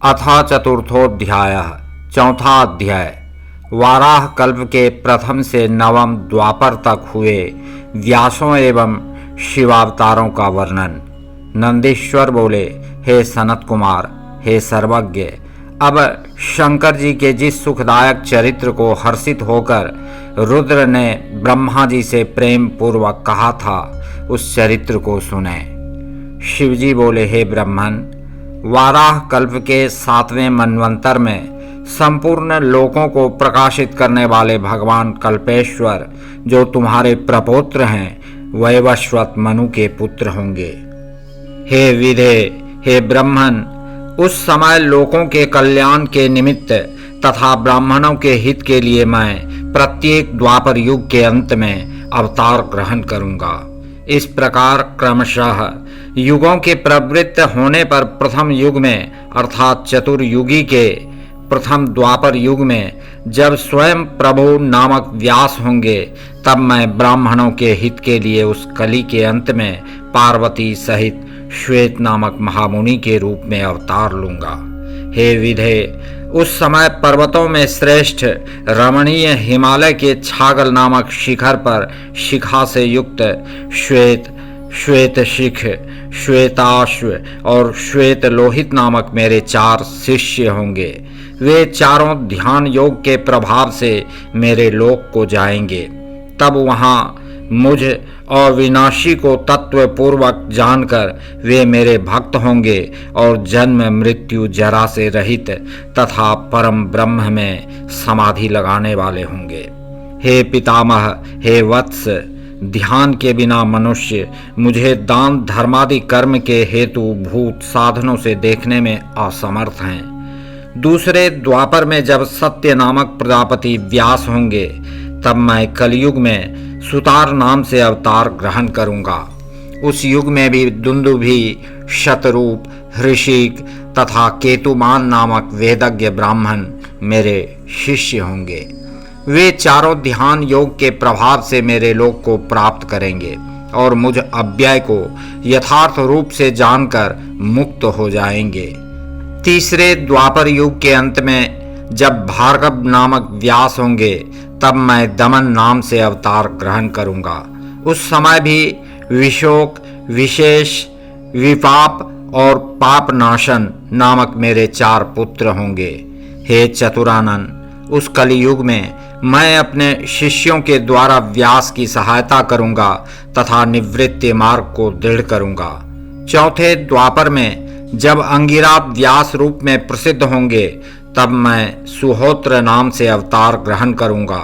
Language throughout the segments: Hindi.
अथ चतुर्थोऽध्यायः। चौथा अध्याय। वाराह कल्प के प्रथम से नवम द्वापर तक हुए व्यासों एवं शिवावतारों का वर्णन। नंदीश्वर बोले, हे सनत कुमार, हे सर्वज्ञ, अब शंकर जी के जिस सुखदायक चरित्र को हर्षित होकर रुद्र ने ब्रह्मा जी से प्रेम पूर्वक कहा था, उस चरित्र को सुने। शिवजी बोले, हे ब्रह्मन, वाराह कल्प के 7वें मनवंतर में संपूर्ण लोकों को प्रकाशित करने वाले भगवान कल्पेश्वर, जो तुम्हारे प्रपौत्र हैं, वैवस्वत मनु के पुत्र होंगे। हे विधे, हे ब्रह्मन, उस समय लोकों के कल्याण के निमित्त तथा ब्राह्मणों के हित के लिए मैं प्रत्येक द्वापर युग के अंत में अवतार ग्रहण करूंगा। इस प्रकार क्रमशः युगों के प्रवृत्त होने पर प्रथम युग में अर्थात चतुर्युगी के प्रथम द्वापर युग में जब स्वयं प्रभु नामक व्यास होंगे, तब मैं ब्राह्मणों के हित के लिए उस कली के अंत में पार्वती सहित श्वेत नामक महामुनि के रूप में अवतार लूंगा। हे विधे, उस समय पर्वतों में श्रेष्ठ रमणीय हिमालय के छागल नामक शिखर पर शिखा से युक्त श्वेत शिख, श्वेताश्व और श्वेत लोहित नामक मेरे 4 शिष्य होंगे। वे चारों ध्यान योग के प्रभाव से मेरे लोक को जाएंगे। तब वहाँ मुझ अविनाशी को तत्वपूर्वक जानकर वे मेरे भक्त होंगे और जन्म मृत्यु जरा से रहित तथा परम ब्रह्म में समाधि लगाने वाले होंगे। हे पितामह, हे वत्स, ध्यान के बिना मनुष्य मुझे दान धर्मादि कर्म के हेतु भूत साधनों से देखने में असमर्थ हैं। दूसरे द्वापर में जब सत्य नामक प्रजापति व्यास होंगे, तब मैं कलयुग में सुतार नाम से अवतार ग्रहण करूंगा। उस युग में भी दुंदुभी, शतरूप, हृषिक तथा केतुमान नामक वेदज्ञ ब्राह्मण मेरे शिष्य होंगे। वे चारों ध्यान योग के प्रभाव से मेरे लोक को प्राप्त करेंगे और मुझ अव्यय को यथार्थ रूप से जानकर मुक्त हो जाएंगे। तीसरे द्वापर युग के अंत में जब भार्गव नामक व्यास होंगे, तब मैं दमन नाम से अवतार ग्रहण करूंगा। उस समय भी विशोक, विशेष, विपाप और पाप नाशन नामक मेरे 4 पुत्र होंगे। हे चतुरानन, उस कलियुग में मैं अपने शिष्यों के द्वारा व्यास की सहायता करूंगा तथा निवृत्ति मार्ग को दृढ़ करूंगा। चौथे द्वापर में जब अंगिरा व्यास रूप में प्रसिद्ध होंगे, तब मैं सुहोत्र नाम से अवतार ग्रहण करूंगा।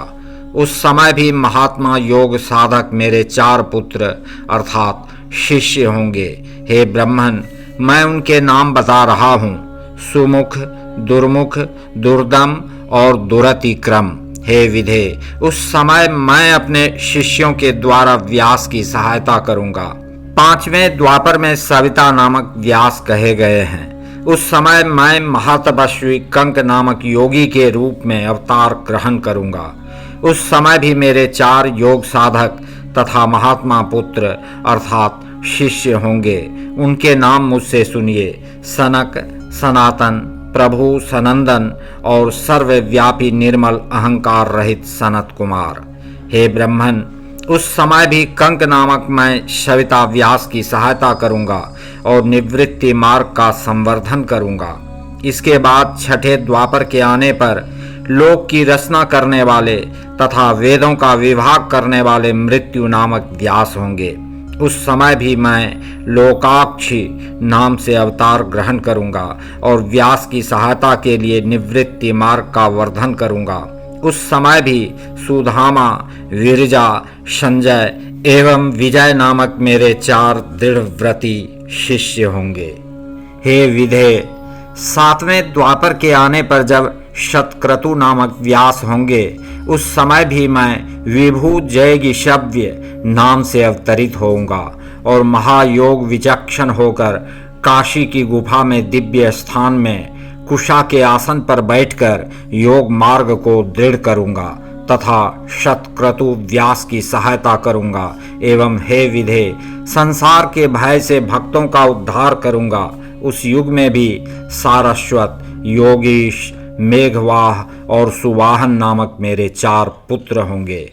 उस समय भी महात्मा योग साधक मेरे 4 पुत्र अर्थात शिष्य होंगे। हे ब्रह्मन, मैं उनके नाम बता रहा हूँ: सुमुख, दुर्मुख, दुर्दम और दुरतिक्रम। हे विधे, उस समय मैं अपने शिष्यों के द्वारा व्यास की सहायता करूंगा। 5वें द्वापर में सविता नामक व्यास कहे गए हैं। उस समय मैं महातपस्वी कंक नामक योगी के रूप में अवतार ग्रहण करूंगा। उस समय भी मेरे 4 योग साधक तथा महात्मा पुत्र अर्थात शिष्य होंगे। उनके नाम मुझसे सुनिए: सनक, सनातन, प्रभु, सनंदन और सर्वव्यापी निर्मल अहंकार रहित सनत कुमार। हे ब्रह्मन, उस समय भी कंक नामक मैं सविता व्यास की सहायता करूंगा और निवृत्ति मार्ग का संवर्धन करूंगा। इसके बाद छठे द्वापर के आने पर लोक की रचना करने वाले तथा वेदों का विभाग करने वाले मृत्यु नामक व्यास होंगे। उस समय भी मैं लोकाक्षी नाम से अवतार ग्रहण करूंगा और व्यास की सहायता के लिए निवृत्ति मार्ग का वर्धन करूंगा। उस समय भी सुधामा, विरजा, संजय एवं विजय नामक मेरे 4 दृढ़व्रती शिष्य होंगे। हे विधे, 7वें द्वापर के आने पर जब शतक्रतु नामक व्यास होंगे, उस समय भी मैं विभु जयगिशव्य नाम से अवतरित होऊंगा और महायोग विचक्षण होकर काशी की गुफा में दिव्य स्थान में कुशा के आसन पर बैठकर योग मार्ग को दृढ़ करूंगा तथा शतक्रतु व्यास की सहायता करूंगा एवं हे विधे, संसार के भय से भक्तों का उद्धार करूंगा। उस युग में भी सारस्वत, योगीश, मेघवाह और सुवाहन नामक मेरे 4 पुत्र होंगे।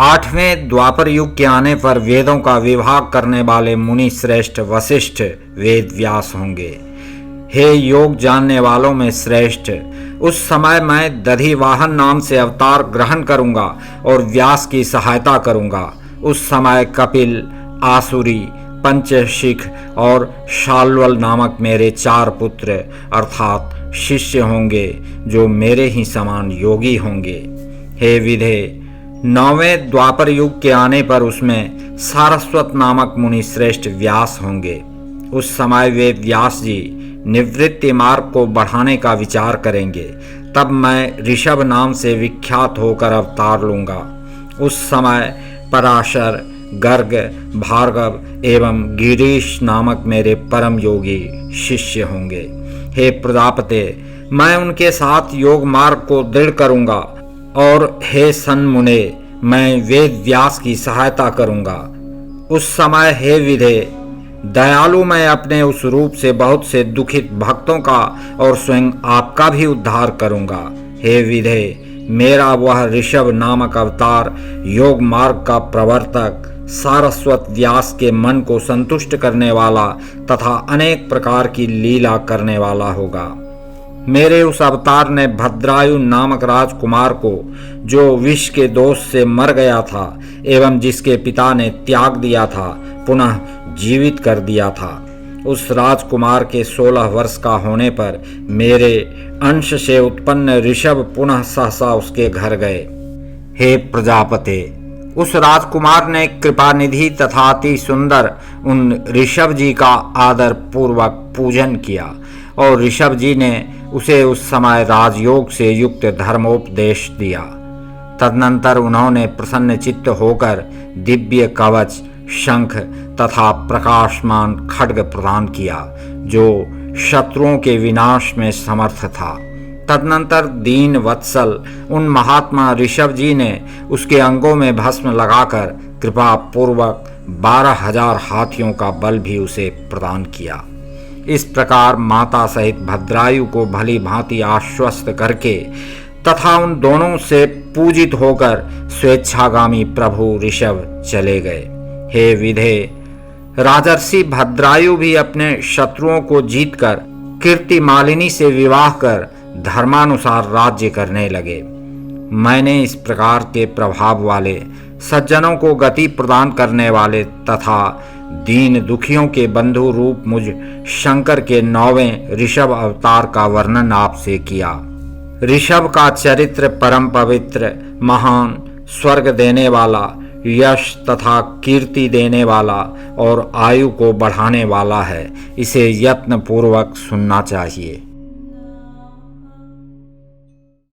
8वें द्वापर युग के आने पर वेदों का विभाग करने वाले मुनि श्रेष्ठ वशिष्ठ वेद व्यास होंगे। हे योग जानने वालों में श्रेष्ठ, उस समय मैं दधिवाहन नाम से अवतार ग्रहण करूंगा और व्यास की सहायता करूंगा। उस समय कपिल, आसुरी, पंचशिख और शाल्वल नामक मेरे 4 पुत्र अर्थात शिष्य होंगे जो मेरे ही समान योगी होंगे। हे विधे, 9वें द्वापर युग के आने पर उसमें सारस्वत नामक मुनि श्रेष्ठ व्यास होंगे। उस समय वे व्यास जी निवृत्ति मार्ग को बढ़ाने का विचार करेंगे। तब मैं ऋषभ नाम से विख्यात होकर अवतार लूंगा। उस समय पराशर, गर्ग, भार्गव एवं गिरीश नामक मेरे परम योगी शिष्य होंगे। हे प्रजापते, मैं उनके साथ योग मार्ग को दृढ़ करूंगा और हे सन्मुने, मैं वेद व्यास की सहायता करूंगा। उस समय हे विधे, दयालु मैं अपने उस रूप से बहुत से दुखित भक्तों का और स्वयं आपका भी उद्धार करूंगा। हे विधे, मेरा वह ऋषभ नामक अवतार योग मार्ग का प्रवर्तक, सारस्वत व्यास के मन को संतुष्ट करने वाला तथा अनेक प्रकार की लीला करने वाला होगा। मेरे उस अवतार ने भद्रायु नामक राजकुमार को, जो विष के दोष से मर गया था एवं जिसके पिता ने त्याग दिया था, पुनः जीवित कर दिया था। उस राजकुमार के 16 वर्ष का होने पर मेरे अंश से उत्पन्न ऋषभ पुनः सहसा उसके घर गए। हे प्रजापते, उस राजकुमार ने कृपानिधि तथा अति सुंदर उन ऋषभ जी का आदर पूर्वक पूजन किया और ऋषभ जी ने उसे उस समय राजयोग से युक्त धर्मोपदेश दिया। तदनंतर उन्होंने प्रसन्न चित्त होकर दिव्य कवच, शंख तथा प्रकाशमान खड्ग प्रदान किया जो शत्रुओं के विनाश में समर्थ था। तदनंतर दीन वत्सल उन महात्मा ऋषभ जी ने उसके अंगों में भस्म लगाकर कृपा पूर्वक 12,000 हाथियों का बल भी उसे प्रदान किया। इस प्रकार माता सहित भद्रायु को भली भांति आश्वस्त करके तथा उन दोनों से पूजित होकर स्वेच्छागामी प्रभु ऋषभ चले गए। हे विधे, राजर्षि भद्रायु भी अपने शत्रुओं को जीतकर कीर्ति मालिनी से विवाह कर धर्मानुसार राज्य करने लगे। मैंने इस प्रकार के प्रभाव वाले, सज्जनों को गति प्रदान करने वाले तथा दीन दुखियों के बंधु रूप मुझ शंकर के 9वें ऋषभ अवतार का वर्णन आपसे किया। ऋषभ का चरित्र परम पवित्र, महान, स्वर्ग देने वाला, यश तथा कीर्ति देने वाला और आयु को बढ़ाने वाला है। इसे यत्न पूर्वक सुनना चाहिए।